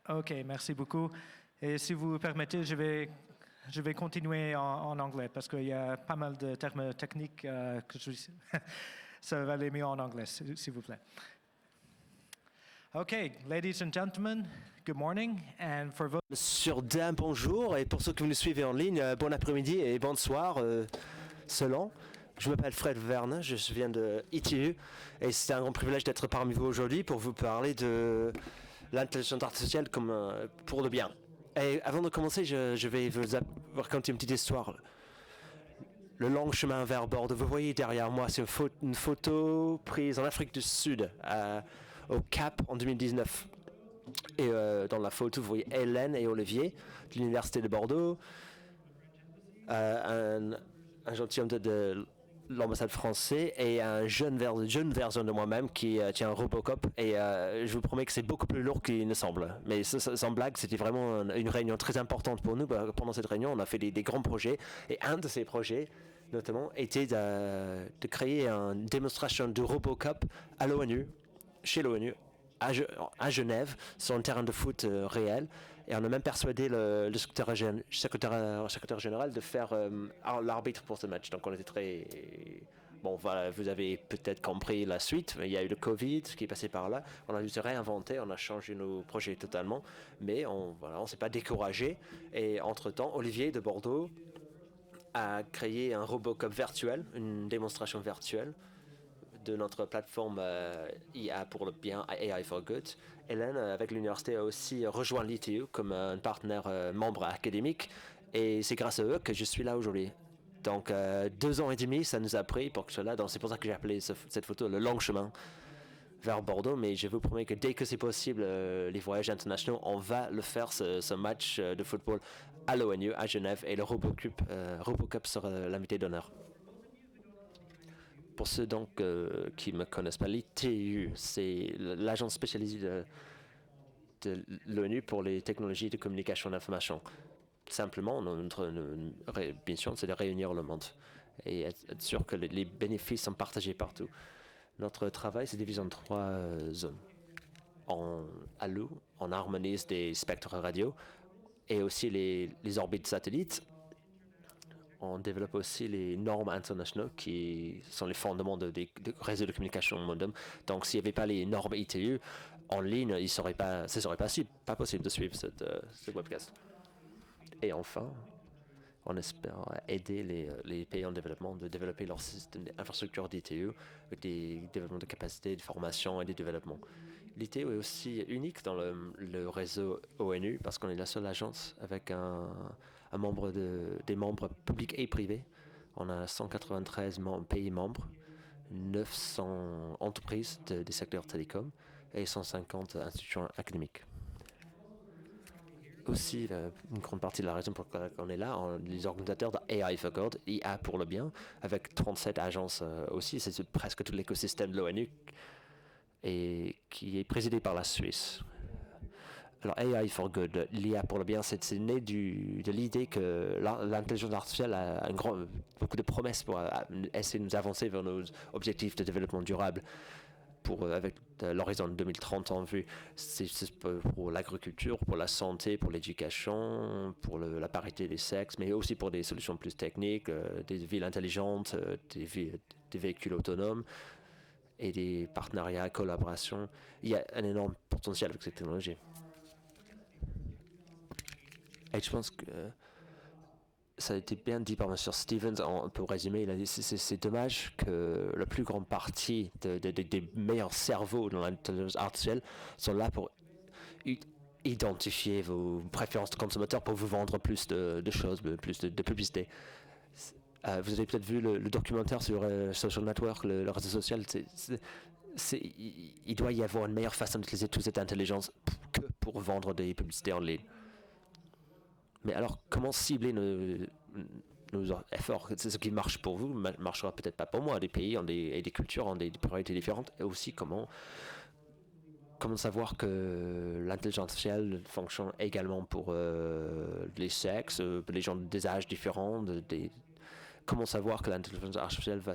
OK, merci beaucoup. Et si vous permettez, je vais continuer en anglais parce qu'il y a pas mal de termes techniques ça va aller mieux en anglais, s'il vous plaît. Okay, ladies and gentlemen, good morning. And for Monsieur, dames, bonjour. Et pour ceux qui nous suivent en ligne, bon après-midi et bonsoir, selon. Je m'appelle Fred Verne, je viens de ITU. Et c'est un grand privilège d'être parmi vous aujourd'hui pour vous parler de l'intelligence artificielle comme pour le bien. Et avant de commencer, je vais vous raconter une petite histoire. Le long chemin vers Bordeaux. Vous voyez derrière moi, c'est une photo prise en Afrique du Sud, au Cap en 2019. Et dans la photo, vous voyez Hélène et Olivier de l'Université de Bordeaux, un gentilhomme de l'ambassade française et un jeune version de moi-même qui tient un Robocop. Et je vous promets que c'est beaucoup plus lourd qu'il ne semble. Mais sans blague, c'était vraiment une réunion très importante pour nous. Pendant cette réunion, on a fait des grands projets. Et un de ces projets, notamment, était de créer une démonstration du Robocop à l'ONU, chez l'ONU, à Genève, sur un terrain de foot réel. Et on a même persuadé le secrétaire général de faire l'arbitre pour ce match. Donc on était très... Bon, voilà, vous avez peut-être compris la suite. Il y a eu le Covid qui est passé par là. On a dû se réinventer, on a changé nos projets totalement. Mais on ne s'est pas découragé. Et entre-temps, Olivier de Bordeaux a créé un Robocop virtuel, une démonstration virtuelle de notre plateforme IA pour le bien, AI for Good. Hélène, avec l'université, a aussi rejoint l'ITU comme un partenaire membre académique et c'est grâce à eux que je suis là aujourd'hui. Donc 2 ans et demi, ça nous a pris pour que je sois là. Donc c'est pour ça que j'ai appelé cette photo le long chemin vers Bordeaux, mais je vous promets que dès que c'est possible, les voyages internationaux, on va le faire, ce match de football à l'ONU, à Genève, et le Robocop sera l'invité d'honneur. Pour ceux donc qui ne me connaissent pas, l'ITU, c'est l'agence spécialisée de l'ONU pour les technologies de communication et d'information. Simplement, notre mission, c'est de réunir le monde et être sûr que les bénéfices sont partagés partout. Notre travail se divise en 3 zones. À l'eau, on harmonise des spectres radio et aussi les orbites satellites. On développe aussi les normes internationales qui sont les fondements des réseaux de communication modem. Donc, s'il n'y avait pas les normes ITU en ligne, ce ne serait pas possible de suivre ce webcast. Et enfin, on espère aider les pays en développement de développer leur système d'infrastructure d'ITU avec des développements de capacités, de formation et de développement. L'ITU est aussi unique dans le réseau ONU parce qu'on est la seule agence avec des membres publics et privés. On a 193 pays membres, 900 entreprises des secteurs télécoms et 150 institutions académiques. Aussi, une grande partie de la raison pour laquelle on est là, les organisateurs de AI for Good, IA pour le bien, avec 37 agences aussi, c'est presque tout l'écosystème de l'ONU et qui est présidé par la Suisse. Alors, AI for Good, l'IA pour le bien, c'est né de l'idée que l'intelligence artificielle a beaucoup de promesses pour essayer de nous avancer vers nos objectifs de développement durable. Avec l'horizon 2030 en vue, c'est pour l'agriculture, pour la santé, pour l'éducation, pour la parité des sexes, mais aussi pour des solutions plus techniques, des villes intelligentes, des véhicules autonomes et des partenariats, collaborations. Il y a un énorme potentiel avec cette technologie. Et je pense que ça a été bien dit par M. Stevens, pour résumer, il a dit c'est dommage que la plus grande partie des meilleurs cerveaux dans l'intelligence artificielle sont là pour identifier vos préférences de consommateurs pour vous vendre plus de choses, plus de publicité. Vous avez peut-être vu le documentaire sur Social Network, le réseau social. Il doit y avoir une meilleure façon d'utiliser toute cette intelligence que pour vendre des publicités en ligne. Mais alors, comment cibler nos efforts? C'est ce qui marche pour vous, ne marchera peut-être pas pour moi. Des pays et des cultures ont des priorités différentes. Et aussi, comment savoir que l'intelligence artificielle fonctionne également pour les sexes, les gens des âges différents. Comment savoir que l'intelligence artificielle va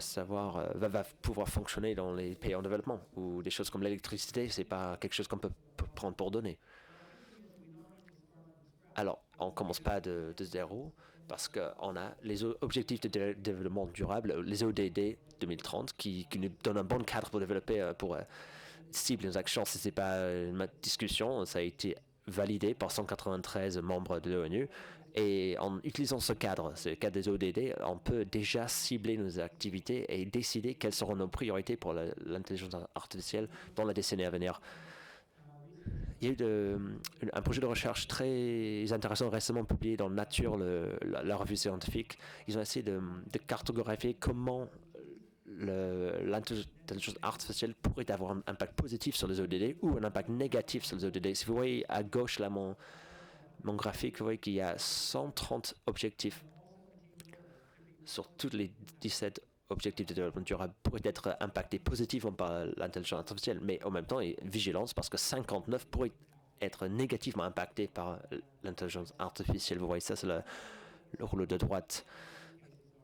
pouvoir fonctionner dans les pays en développement, ou des choses comme l'électricité, c'est pas quelque chose qu'on peut prendre pour donné. Alors, on ne commence pas de zéro parce qu'on a les objectifs de développement durable, les ODD 2030, qui nous donnent un bon cadre pour développer, pour cibler nos actions. Ce n'est pas une discussion, ça a été validé par 193 membres de l'ONU. Et en utilisant ce cadre des ODD, on peut déjà cibler nos activités et décider quelles seront nos priorités pour l'intelligence artificielle dans la décennie à venir. Il y a eu un projet de recherche très intéressant récemment publié dans Nature, la revue scientifique. Ils ont essayé de cartographier comment l'intelligence artificielle pourrait avoir un impact positif sur les ODD ou un impact négatif sur les ODD. Si vous voyez à gauche là mon graphique, vous voyez qu'il y a 130 objectifs sur tous les 17 objectifs de développement durable pourraient être impactés positivement par l'intelligence artificielle, mais en même temps, vigilance parce que 59 pourraient être négativement impactés par l'intelligence artificielle. Vous voyez ça, c'est le rouleau de droite.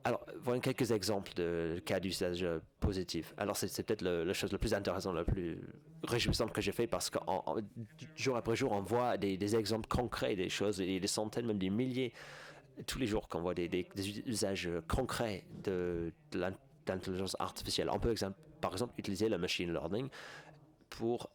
Alors, voyons quelques exemples de cas d'usage positif. Alors, c'est peut-être la chose la plus intéressante, la plus réjouissante que j'ai fait parce que jour après jour, on voit des exemples concrets des choses, et des centaines, même des milliers, tous les jours qu'on voit des usages concrets de l'intelligence artificielle. On peut, par exemple, utiliser le machine learning pour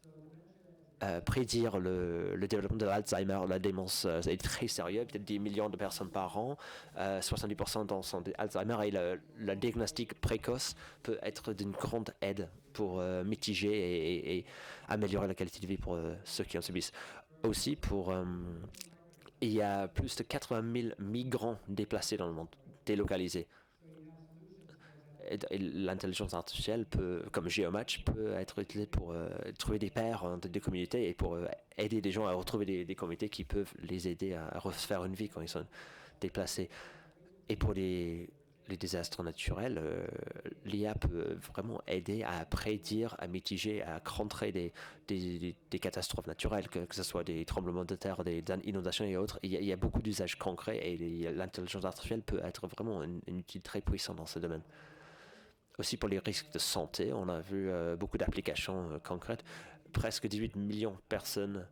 prédire le développement de l'Alzheimer, la démence. C'est très sérieux, peut-être 10 millions de personnes par an, 70% dans son Alzheimer, et le diagnostic précoce peut être d'une grande aide pour mitiger et améliorer la qualité de vie pour ceux qui en subissent. Aussi, il y a plus de 80 000 migrants déplacés dans le monde, délocalisés. Et l'intelligence artificielle comme GeoMatch, peut être utilisée pour trouver des pairs entre des communautés et pour aider des gens à retrouver des communautés qui peuvent les aider à refaire une vie quand ils sont déplacés. Et pour les désastres naturels, l'IA peut vraiment aider à prédire, à mitiger, à contrer des catastrophes naturelles, que ce soit des tremblements de terre, des inondations et autres. Il y a beaucoup d'usages concrets et l'intelligence artificielle peut être vraiment une utilité très puissante dans ce domaine. Aussi pour les risques de santé, on a vu beaucoup d'applications concrètes. Presque 18 millions de personnes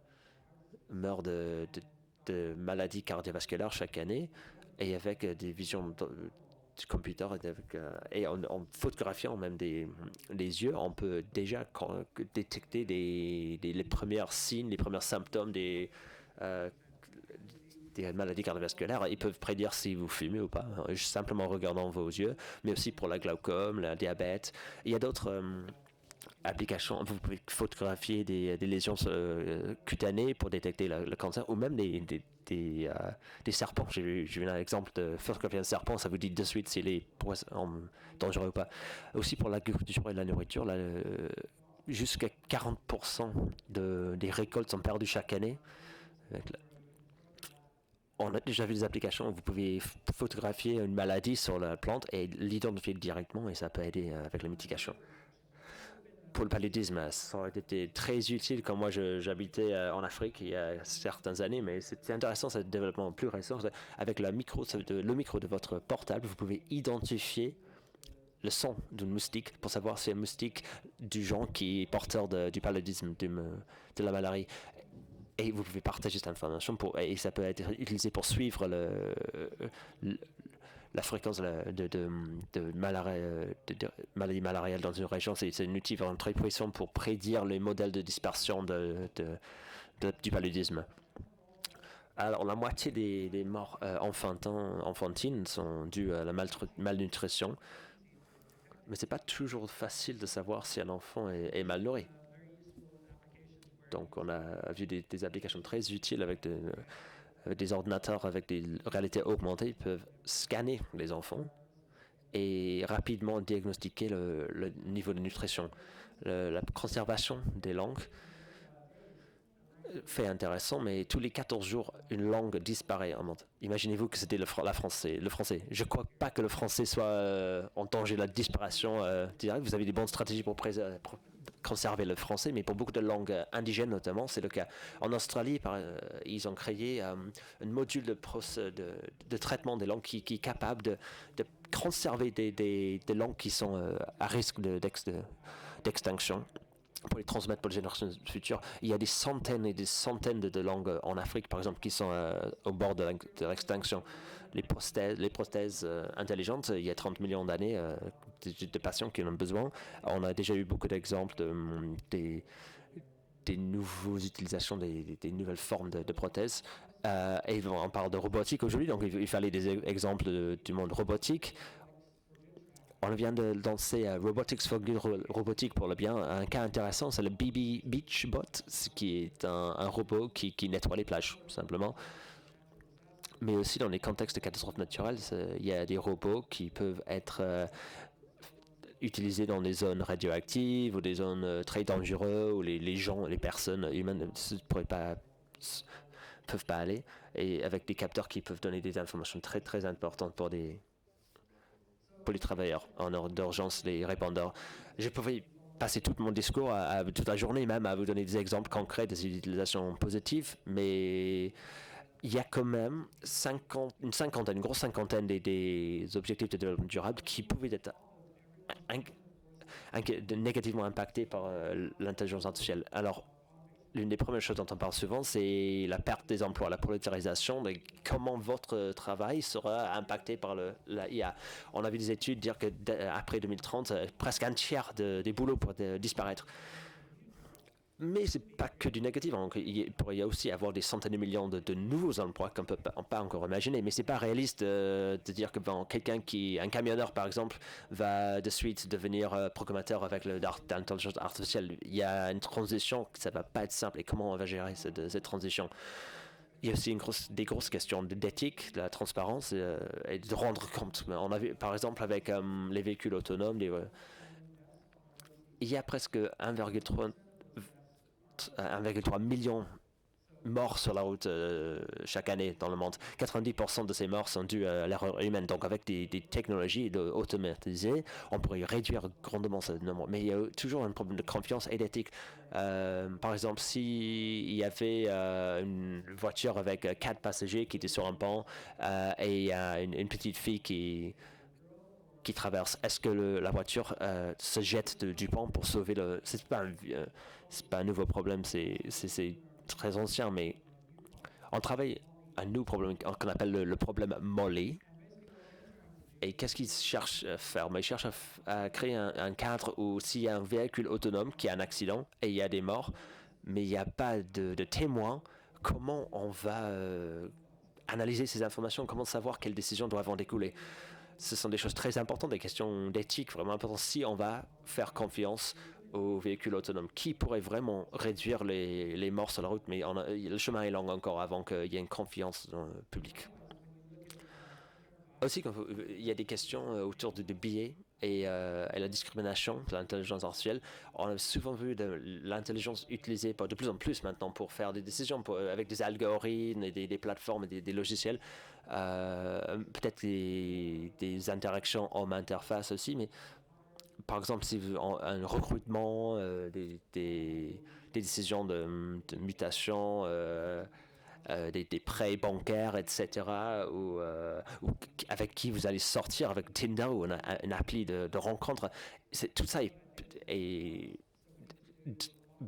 meurent de maladies cardiovasculaires chaque année, et avec des visions du computer et en photographiant même les yeux, on peut déjà détecter les premiers signes, les premiers symptômes des maladies cardiovasculaires. Ils peuvent prédire si vous fumez ou pas, juste simplement en regardant vos yeux, mais aussi pour la glaucome, le diabète. Il y a d'autres applications. Vous pouvez photographier des lésions cutanées pour détecter le cancer, ou même des serpents. J'ai vu un exemple de photographier un serpent, ça vous dit de suite s'il est dangereux ou pas. Aussi pour l'agriculture et la nourriture, jusqu'à 40% des récoltes sont perdues chaque année. On a déjà vu des applications où vous pouvez photographier une maladie sur la plante et l'identifier directement, et ça peut aider avec la mitigation. Pour le paludisme, ça aurait été très utile quand moi j'habitais en Afrique il y a certaines années, mais c'est intéressant, ce développement plus récent. Avec le micro de votre portable, vous pouvez identifier le son d'une moustique pour savoir si c'est un moustique du genre qui est porteur du paludisme, de la malaria. Et vous pouvez partager cette information et ça peut être utilisé pour suivre la fréquence de maladies malariales dans une région. C'est un outil vraiment très puissant pour prédire les modèles de dispersion du paludisme. Alors, la moitié des morts enfantines sont dues à la malnutrition, mais c'est pas toujours facile de savoir si un enfant est mal nourri. Donc, on a vu des applications très utiles avec des ordinateurs, avec des réalités augmentées. Ils peuvent scanner les enfants et rapidement diagnostiquer le niveau de nutrition. La conservation des langues, fait intéressant, mais tous les 14 jours, une langue disparaît en monde. Imaginez-vous que c'était le français. Je ne crois pas que le français soit en danger de la disparition directe. Vous avez des bonnes stratégies pour conserver le français, mais pour beaucoup de langues indigènes notamment, c'est le cas. En Australie, ils ont créé un module de traitement des langues qui est capable de conserver des langues qui sont à risque d'extinction. pour les transmettre pour les générations futures. Il y a des centaines et des centaines de langues en Afrique, par exemple, qui sont au bord de l'extinction. Les prothèses intelligentes, il y a 30 millions d'années, de patients qui en ont besoin. On a déjà eu beaucoup d'exemples des nouvelles utilisations, des nouvelles formes de prothèses. Et on parle de robotique aujourd'hui, donc il fallait des exemples du monde robotique. On vient de lancer Robotics for Good, robotique pour le bien. Un cas intéressant, c'est le BB Beach Bot, qui est un robot qui nettoie les plages, simplement. Mais aussi dans les contextes de catastrophes naturelles, il y a des robots qui peuvent être utilisés dans des zones radioactives ou des zones très dangereuses où les gens, les personnes humaines peuvent pas aller, et avec des capteurs qui peuvent donner des informations très très importantes pour les travailleurs en heure d'urgence, les répondeurs. Je pouvais passer tout mon discours, toute la journée même, à vous donner des exemples concrets des utilisations positives, mais il y a quand même une grosse cinquantaine des objectifs de développement durable qui pouvaient être négativement impactés par l'intelligence artificielle. Alors, l'une des premières choses dont on parle souvent, c'est la perte des emplois, la prolétarisation, de comment votre travail sera impacté par la IA. On a vu des études dire que après 2030, presque un tiers des boulots pourraient disparaître. Mais c'est pas que du négatif. Il pourrait y aussi avoir des centaines de millions de nouveaux emplois qu'on peut pas encore imaginer. Mais c'est pas réaliste de dire que un camionneur par exemple, va de suite devenir programmateur avec l'intelligence artificielle. Il y a une transition, ça va pas être simple. Et comment on va gérer cette transition? Il y a aussi des grosses questions d'éthique, de la transparence et de rendre compte. On a vu par exemple avec les véhicules autonomes, il y a presque 1,3 million morts sur la route chaque année dans le monde. 90% de ces morts sont dues à l'erreur humaine. Donc avec des technologies automatisées, on pourrait réduire grandement ce nombre. Mais il y a toujours un problème de confiance et d'éthique. Par exemple, s'il y avait une voiture avec 4 passagers qui étaient sur un pont et une petite fille qui traverse, est-ce que la voiture se jette du pont pour sauver le... C'est pas un nouveau problème, c'est très ancien, mais on travaille un nouveau problème qu'on appelle le problème Molly. Et qu'est-ce qu'ils cherchent à faire? Ils cherchent à créer un cadre où s'il y a un véhicule autonome qui a un accident et il y a des morts, mais il n'y a pas de témoins, comment on va analyser ces informations, comment savoir quelles décisions doivent en découler? Ce sont des choses très importantes, des questions d'éthique vraiment importantes. Si on va faire confiance aux véhicules autonomes, qui pourrait vraiment réduire les morts sur la route? Mais le chemin est long encore avant qu'il y ait une confiance dans le public. Aussi, il y a des questions autour de biais et la discrimination de l'intelligence artificielle. On a souvent vu l'intelligence utilisée de plus en plus maintenant pour faire des décisions avec des algorithmes et des plateformes et des logiciels. Peut-être des interactions homme-interface aussi, mais par exemple, si un recrutement, des décisions de mutation, des prêts bancaires, etc., ou avec qui vous allez sortir avec Tinder ou une appli de rencontre. Tout ça est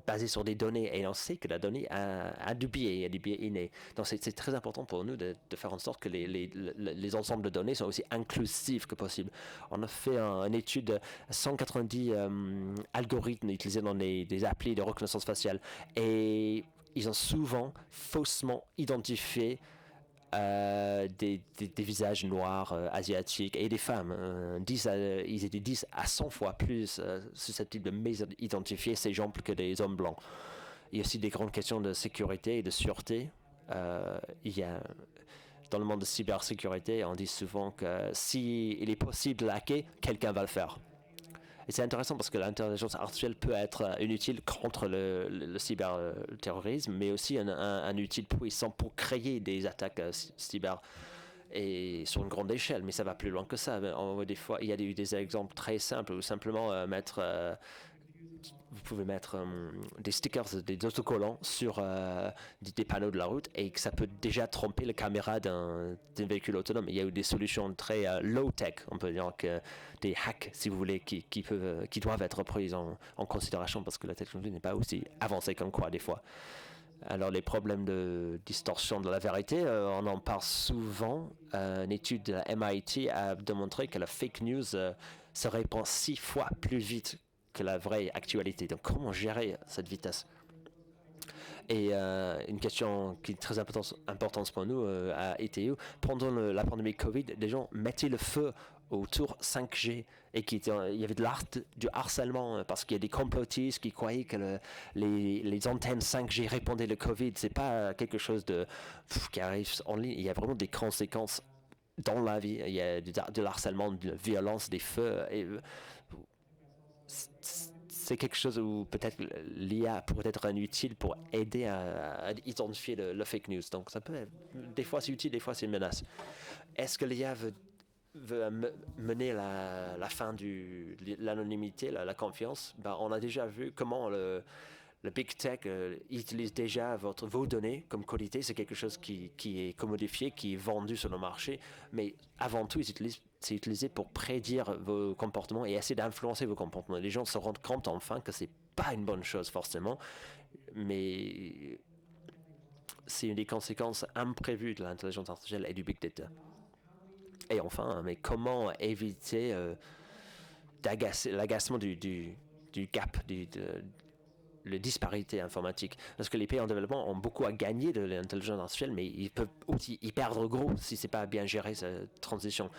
basé sur des données, et on sait que la donnée a du biais, il y a des biais innés. Donc c'est très important pour nous de faire en sorte que les ensembles de données soient aussi inclusifs que possible. On a fait une étude de 190 algorithmes utilisés dans des applis de reconnaissance faciale, et ils ont souvent faussement identifié des visages noirs, asiatiques, et des femmes. Ils étaient 10 à 100 fois plus susceptibles de m'identifier ces gens que des hommes blancs. Il y a aussi des grandes questions de sécurité et de sûreté. Il y a, dans le monde de cybersécurité, on dit souvent que s'il est possible de hacker, quelqu'un va le faire. Et c'est intéressant parce que l'intelligence artificielle peut être inutile contre le cyberterrorisme, mais aussi un outil puissant pour créer des attaques cyber, et sur une grande échelle. Mais ça va plus loin que ça. Des fois, il y a eu des exemples très simples où simplement mettre vous pouvez mettre des stickers, des autocollants sur des panneaux de la route et que ça peut déjà tromper la caméra d'un véhicule autonome. Il y a eu des solutions très low-tech, on peut dire, que des hacks, si vous voulez, qui doivent être prises en considération parce que la technologie n'est pas aussi avancée qu'on croit des fois. Alors les problèmes de distorsion de la vérité, on en parle souvent. Une étude de la MIT a démontré que la fake news se répand 6 fois plus vite que la vraie actualité. Donc comment gérer cette vitesse? Et une question qui est très importante pour nous à ETU, pendant la pandémie Covid, des gens mettaient le feu aux tours 5G et il y avait du harcèlement parce qu'il y a des complotistes qui croyaient que les antennes 5G répandaient le Covid. C'est pas quelque chose qui arrive en ligne. Il y a vraiment des conséquences dans la vie. Il y a de l'harcèlement, de la violence, des feux. Et, c'est quelque chose où peut-être l'IA pourrait être inutile pour aider à identifier le fake news. Donc ça peut être, des fois c'est utile, des fois c'est une menace. Est-ce que l'IA veut mener la fin de l'anonymité, la confiance? On a déjà vu comment le Big Tech utilise déjà vos données comme qualité. C'est quelque chose qui est commodifié, qui est vendu sur le marché. Mais avant tout, c'est utilisé pour prédire vos comportements et essayer d'influencer vos comportements. Les gens se rendent compte enfin que c'est pas une bonne chose forcément, mais c'est une des conséquences imprévues de l'intelligence artificielle et du big data. Et enfin, mais comment éviter l'agacement du gap, la disparité informatique? Parce que les pays en développement ont beaucoup à gagner de l'intelligence artificielle, mais ils peuvent aussi y perdre gros si c'est pas bien géré cette transition.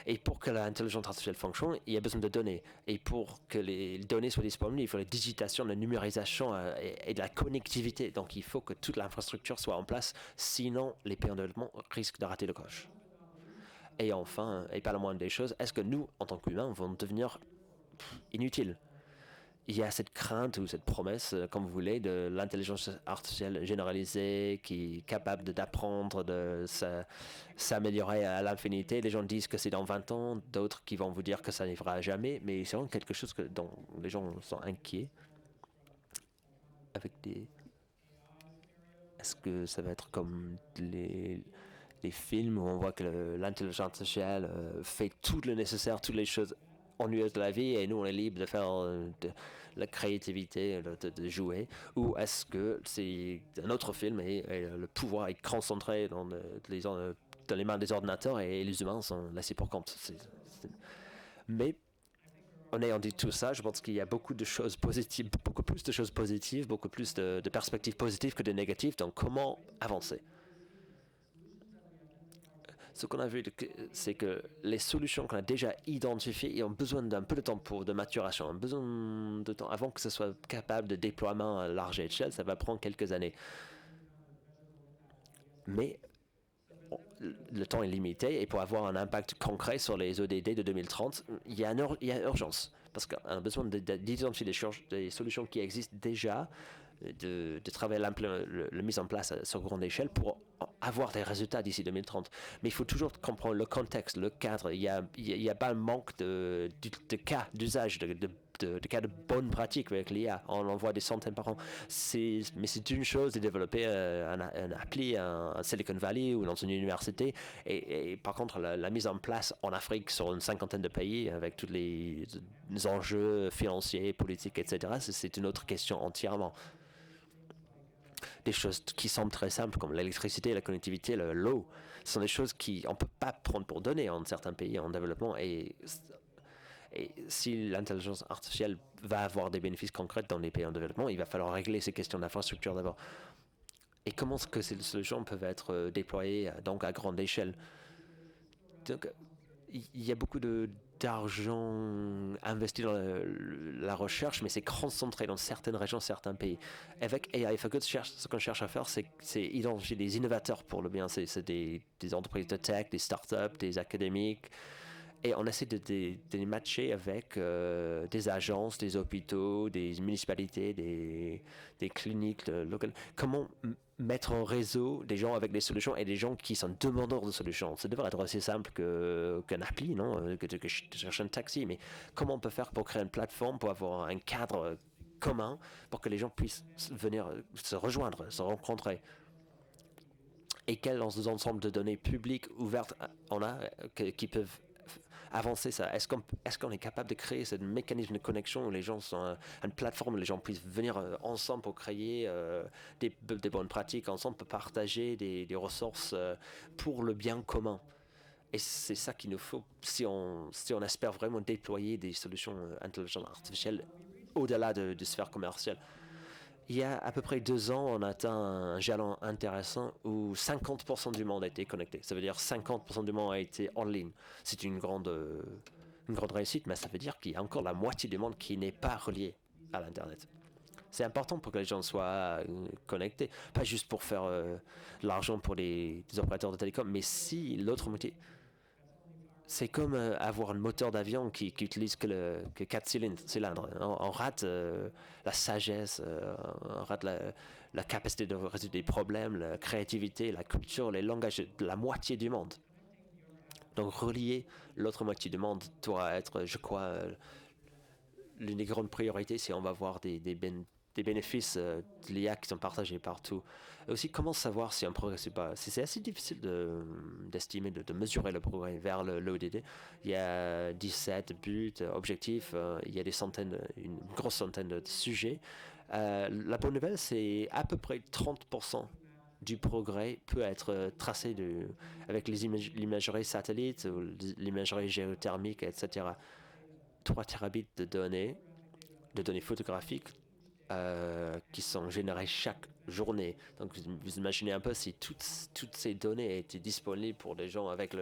Et pour que l'intelligence artificielle fonctionne, il y a besoin de données. Et pour que les données soient disponibles, il faut la digitation, la numérisation et de la connectivité. Donc il faut que toute l'infrastructure soit en place, sinon les pays en développement risquent de rater le coche. Et enfin, et pas la moindre des choses, est-ce que nous, en tant qu'humains, vont devenir inutiles? Il y a cette crainte ou cette promesse, comme vous voulez, de l'intelligence artificielle généralisée qui est capable d'apprendre, de s'améliorer à l'infinité. Les gens disent que c'est dans 20 ans, d'autres qui vont vous dire que ça n'arrivera jamais, mais c'est vraiment quelque chose dont les gens sont inquiets. Est-ce que ça va être comme les films où on voit que l'intelligence artificielle fait tout le nécessaire, toutes les choses ennuyeuses de la vie et nous on est libre de faire la créativité, de jouer, ou est-ce que c'est un autre film et le pouvoir est concentré dans les mains des ordinateurs et les humains sont laissés pour compte? Mais en ayant dit tout ça, je pense qu'il y a beaucoup de choses positives, beaucoup plus de choses positives, beaucoup plus de perspectives positives que de négatives. Donc comment avancer? Ce qu'on a vu, c'est que les solutions qu'on a déjà identifiées ont besoin d'un peu de temps de maturation, ont besoin de temps avant que ce soit capable de déploiement à large échelle. Ça va prendre quelques années. Mais le temps est limité et pour avoir un impact concret sur les ODD de 2030, il y a urgence. Parce qu'on a besoin d'identifier des solutions qui existent déjà, de travailler la mise en place sur grande échelle pour avoir des résultats d'ici 2030. Mais il faut toujours comprendre le contexte, le cadre. Il y a pas un manque de cas d'usage, de cas de bonnes pratiques avec l'IA. On en voit des centaines par an. Mais c'est une chose de développer un appli à Silicon Valley ou dans une université. Et par contre, la mise en place en Afrique sur une cinquantaine de pays avec tous les enjeux financiers, politiques, etc., c'est une autre question entièrement. Des choses qui semblent très simples comme l'électricité, la connectivité, l'eau, ce sont des choses qu'on ne peut pas prendre pour données en certains pays en développement. Et si l'intelligence artificielle va avoir des bénéfices concrets dans les pays en développement, il va falloir régler ces questions d'infrastructure d'abord. Et comment est-ce que ces solutions peuvent être déployées donc à grande échelle? Donc, il y a beaucoup d'argent investi dans la recherche, mais c'est concentré dans certaines régions, certains pays. Avec AI for Good, ce qu'on cherche à faire, c'est identifier des innovateurs pour le bien. C'est des entreprises de tech, des startups, des académiques. Et on essaie de les matcher avec des agences, des hôpitaux, des municipalités, des cliniques locales. Comment mettre en réseau des gens avec des solutions et des gens qui sont demandeurs de solutions? Ça devrait être aussi simple qu'un appli, non? Que je cherche un taxi. Mais comment on peut faire pour créer une plateforme, pour avoir un cadre commun pour que les gens puissent venir se rejoindre, se rencontrer. Et quels ensembles de données publiques ouvertes on a qui peuvent avancer ça? Est-ce qu'on est capable de créer ce mécanisme de connexion où les gens sont une plateforme où les gens puissent venir ensemble pour créer des bonnes pratiques ensemble, pour partager des ressources pour le bien commun? Et c'est ça qu'il nous faut si on espère vraiment déployer des solutions intelligentes artificielles au-delà de sphère commerciale. Il y a à peu près 2 ans, on a atteint un jalon intéressant où 50% du monde a été connecté. Ça veut dire 50% du monde a été en ligne. C'est une grande réussite, mais ça veut dire qu'il y a encore la moitié du monde qui n'est pas relié à l'Internet. C'est important pour que les gens soient connectés, pas juste pour faire de l'argent pour des opérateurs de télécom, mais si l'autre moitié... C'est comme avoir un moteur d'avion qui utilise que 4 cylindres. On rate la sagesse, on rate la capacité de résoudre des problèmes, la créativité, la culture, les langages de la moitié du monde. Donc relier l'autre moitié du monde doit être, je crois, l'une des grandes priorités si on va voir des bénéfices de l'IA qui sont partagés partout. Et aussi, comment savoir si un progrès c'est pas... C'est assez difficile d'estimer, de mesurer le progrès vers l'ODD. Il y a 17 buts, objectifs, il y a une grosse centaine de sujets. La bonne nouvelle, c'est à peu près 30% du progrès peut être tracé avec l'imagerie satellite, ou l'imagerie géothermique, etc. 3 terabits de données photographiques qui sont générées chaque journée. Donc vous imaginez un peu si toutes ces données étaient disponibles pour les gens avec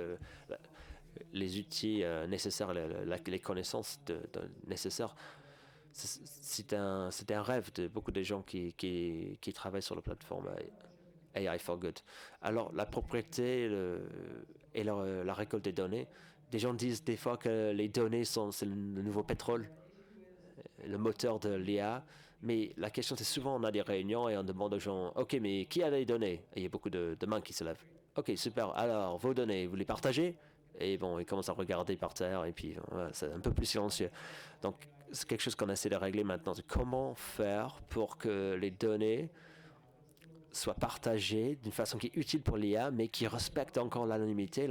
les outils nécessaires, les connaissances nécessaires. C'était un rêve de beaucoup de gens qui travaillent sur la plateforme AI for Good. Alors la propriété et la récolte des données, des gens disent des fois que les données c'est le nouveau pétrole, le moteur de l'IA. Mais la question, c'est souvent, on a des réunions et on demande aux gens, OK, mais qui a les données? Et il y a beaucoup de mains qui se lèvent. OK, super. Alors, vos données, vous les partagez? Et bon, ils commencent à regarder par terre et puis voilà, c'est un peu plus silencieux. Donc, c'est quelque chose qu'on essaie de régler maintenant. C'est comment faire pour que les données soient partagées d'une façon qui est utile pour l'IA, mais qui respecte encore l'anonymité,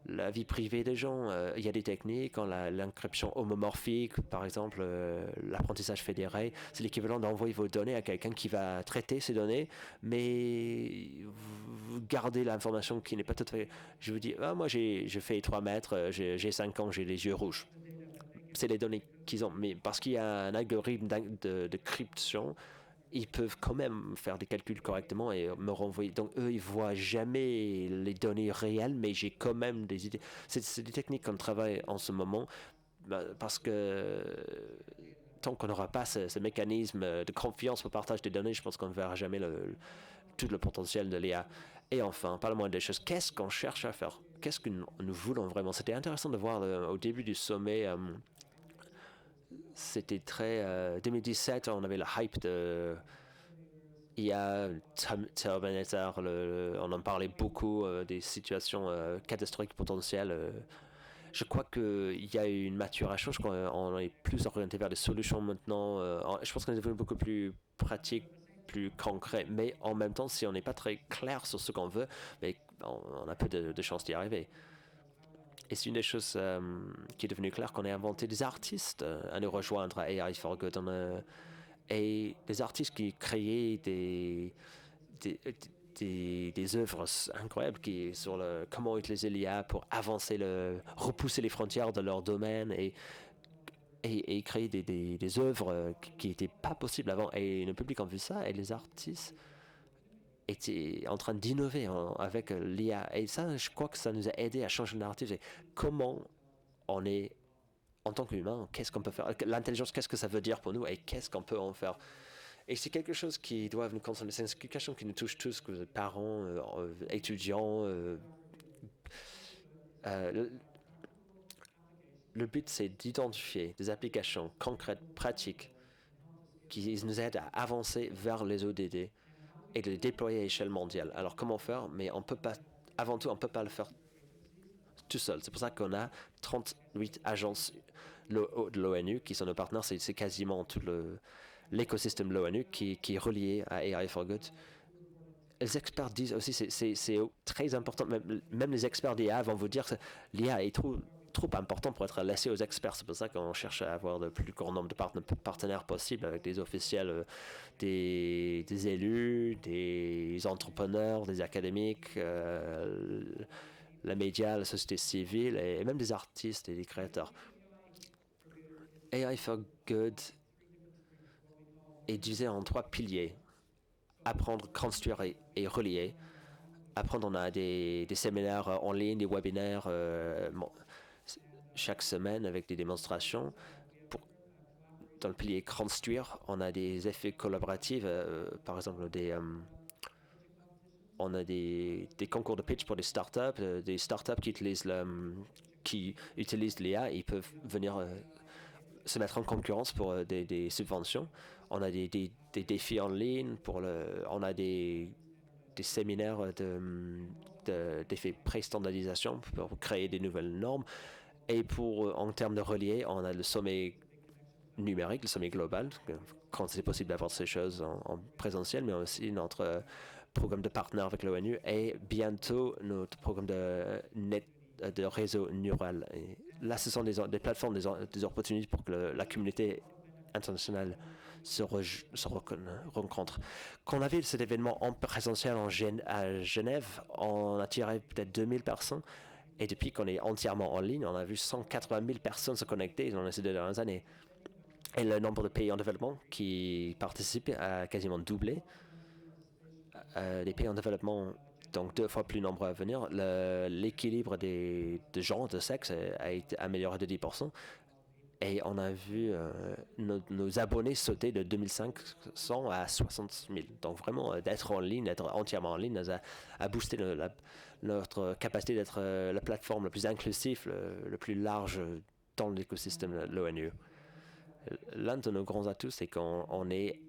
la vie privée des gens. Il y a des techniques, l'encryption homomorphique, par exemple, l'apprentissage fédéré, c'est l'équivalent d'envoyer vos données à quelqu'un qui va traiter ces données, mais vous gardez l'information qui n'est pas tout à fait... Je vous dis, moi je fais 3 mètres, j'ai 5 ans, j'ai les yeux rouges. C'est les données qu'ils ont, mais parce qu'il y a un algorithme de cryptation, ils peuvent quand même faire des calculs correctement et me renvoyer. Donc eux, ils voient jamais les données réelles, mais j'ai quand même des idées. C'est des techniques qu'on travaille en ce moment, parce que tant qu'on n'aura pas ce mécanisme de confiance au partage des données, je pense qu'on ne verra jamais tout le potentiel de l'IA. Et enfin, pas le moins des choses, qu'est-ce qu'on cherche à faire? Qu'est-ce que nous voulons vraiment? C'était intéressant de voir au début du sommet... c'était très... 2017, on avait la hype de IA, Terminator, on en parlait beaucoup, des situations catastrophiques potentielles. Je crois qu'il y a eu une maturation, je crois qu'on est plus orienté vers des solutions maintenant. Je pense qu'on est devenu beaucoup plus pratique, plus concret, mais en même temps, si on n'est pas très clair sur ce qu'on veut, mais on a peu de chances d'y arriver. Et c'est une des choses qui est devenue claire, qu'on a inventé des artistes à nous rejoindre à AI for Good. Et des artistes qui créaient des œuvres incroyables sur comment utiliser l'IA pour avancer, repousser les frontières de leur domaine et créer des œuvres qui n'étaient pas possibles avant. Et le public a vu ça et les artistes était en train d'innover avec l'IA. Et ça, je crois que ça nous a aidé à changer le narratif. C'est comment on est, en tant qu'humain, qu'est-ce qu'on peut faire? L'intelligence, qu'est-ce que ça veut dire pour nous et qu'est-ce qu'on peut en faire? Et c'est quelque chose qui doit nous concerner. C'est une question qui nous touche tous, que vous êtes parents, étudiants. Le but, c'est d'identifier des applications concrètes, pratiques, qui nous aident à avancer vers les ODD et de les déployer à échelle mondiale. Alors comment faire? Mais on peut pas, avant tout, on ne peut pas le faire tout seul. C'est pour ça qu'on a 38 agences de l'ONU qui sont nos partenaires. C'est quasiment toute l'écosystème de l'ONU qui est relié à AI for Good. Les experts disent aussi que c'est très important, même les experts d'IA vont vous dire que l'IA est trop important pour être laissé aux experts. C'est pour ça qu'on cherche à avoir le plus grand nombre de partenaires possible avec des officiels, des élus, des entrepreneurs, des académiques, la média, la société civile et même des artistes et des créateurs. AI for Good est divisé en 3 piliers. Apprendre, construire et relier. Apprendre, on a des séminaires en ligne, des webinaires chaque semaine avec des démonstrations. Dans le pilier construire, on a des effets collaboratifs, par exemple on a des concours de pitch pour des startups qui utilisent l'IA, ils peuvent venir se mettre en concurrence pour des subventions. On a des défis en ligne, on a des séminaires d'effets pré-standardisation pour créer des nouvelles normes. Et en termes de relier, on a le sommet numérique, le sommet global, quand c'est possible d'avoir ces choses en présentiel, mais aussi notre programme de partenaire avec l'ONU et bientôt notre programme de réseau neural. Et là, ce sont des plateformes, des opportunités pour que la communauté internationale se rencontre. Quand on a vu cet événement en présentiel à Genève, on a tiré peut-être 2000 personnes. Et depuis qu'on est entièrement en ligne, on a vu 180 000 personnes se connecter dans ces 2 dernières années. Et le nombre de pays en développement qui participent a quasiment doublé. Les pays en développement, donc 2 fois plus nombreux à venir. L'équilibre de genre, de sexe a été amélioré de 10%. Et on a vu nos abonnés sauter de 2500 à 60 000. Donc vraiment, d'être en ligne, d'être entièrement en ligne, a boosté notre capacité d'être la plateforme la plus inclusive, le plus large dans l'écosystème de l'ONU. L'un de nos grands atouts, c'est qu'on est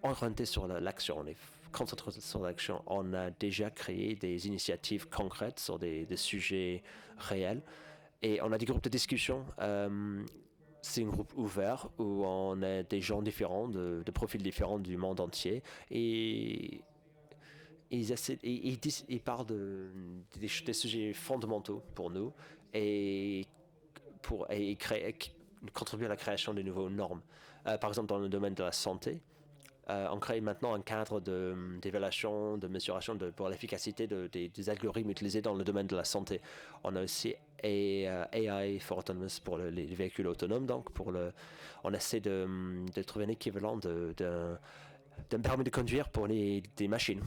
orienté sur l'action, on est concentré sur l'action. On a déjà créé des initiatives concrètes sur des sujets réels. Et on a des groupes de discussion. C'est un groupe ouvert où on a des gens différents, de profils différents du monde entier. Et ils parlent des sujets fondamentaux pour nous et contribuer à la création de nouvelles normes. Par exemple, dans le domaine de la santé, on crée maintenant un cadre d'évaluation, de mesuration pour l'efficacité des algorithmes utilisés dans le domaine de la santé. On a aussi AI for Autonomous pour les véhicules autonomes. Donc, on essaie de trouver un équivalent d'un permis de conduire pour des machines,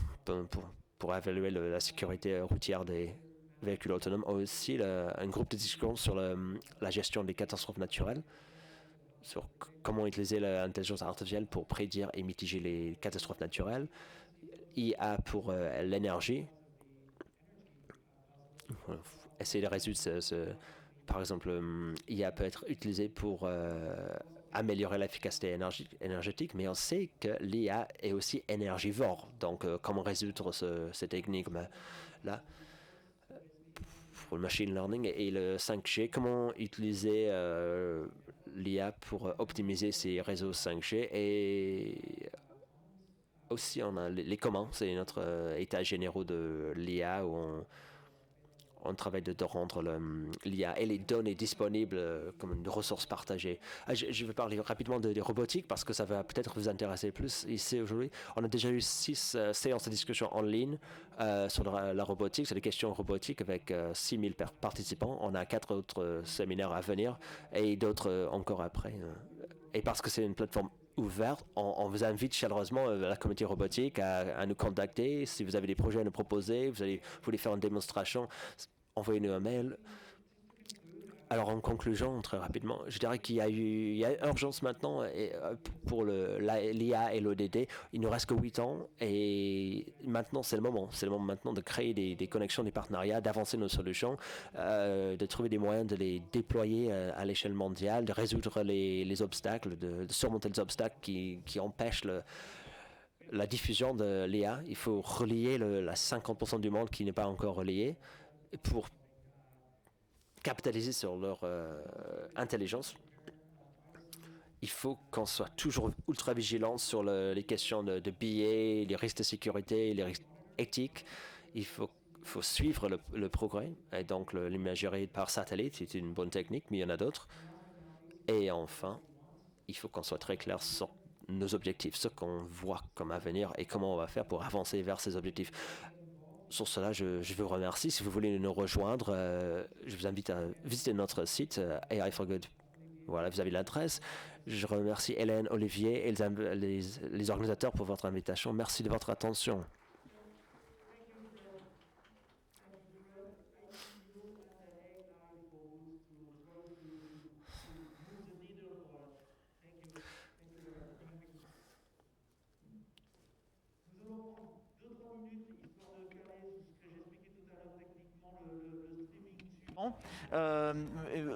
pour évaluer la sécurité routière des véhicules autonomes. Aussi, un groupe de discussion sur la gestion des catastrophes naturelles, sur comment utiliser l'intelligence artificielle pour prédire et mitiger les catastrophes naturelles. IA pour l'énergie. Essayer de résoudre par exemple, IA peut être utilisée pour améliorer l'efficacité énergétique, mais on sait que l'IA est aussi énergivore. Donc, comment résoudre cette énigme-là pour le machine learning et le 5G, comment utiliser l'IA pour optimiser ces réseaux 5G. Et aussi, on a les communs, c'est notre état généraux de l'IA où on travaille de rendre l'IA et les données disponibles comme une ressource partagée. Je vais parler rapidement de robotique parce que ça va peut-être vous intéresser plus ici aujourd'hui. On a déjà eu 6 séances de discussion en ligne sur la robotique, sur les questions robotiques avec 6000 participants. On a 4 autres séminaires à venir et d'autres encore après. Et parce que c'est une plateforme ouverte, on vous invite chaleureusement, la communauté robotique, à nous contacter. Si vous avez des projets à nous proposer, vous voulez faire une démonstration, envoyez-nous un mail. Alors en conclusion, très rapidement, je dirais qu'il y a urgence maintenant pour l'IA et l'ODD. Il ne reste que 8 ans et maintenant c'est le moment. C'est le moment maintenant de créer des connexions, des partenariats, d'avancer nos solutions, de trouver des moyens de les déployer à l'échelle mondiale, de résoudre les obstacles, de surmonter les obstacles qui empêchent la diffusion de l'IA. Il faut relier la 50% du monde qui n'est pas encore relié pour capitaliser sur leur intelligence il faut qu'on soit toujours ultra vigilant sur les questions de billets, les risques de sécurité, les risques éthiques. Il faut suivre le progrès. Et donc, l'imagerie par satellite, c'est une bonne technique, mais il y en a d'autres. Et enfin, il faut qu'on soit très clair sur nos objectifs, ce qu'on voit comme avenir et comment on va faire pour avancer vers ces objectifs. Sur cela, je vous remercie. Si vous voulez nous rejoindre, je vous invite à visiter notre site AI for Good. Voilà, vous avez l'adresse. Je remercie Hélène, Olivier et les organisateurs pour votre invitation. Merci de votre attention.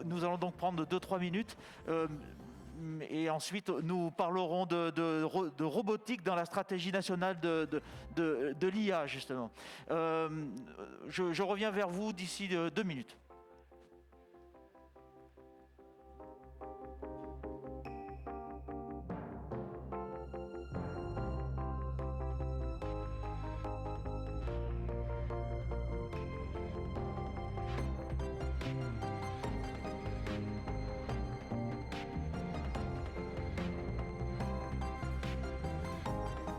Nous allons donc prendre 2-3 minutes et ensuite nous parlerons de robotique dans la stratégie nationale de l'IA justement. Je reviens vers vous d'ici 2 minutes.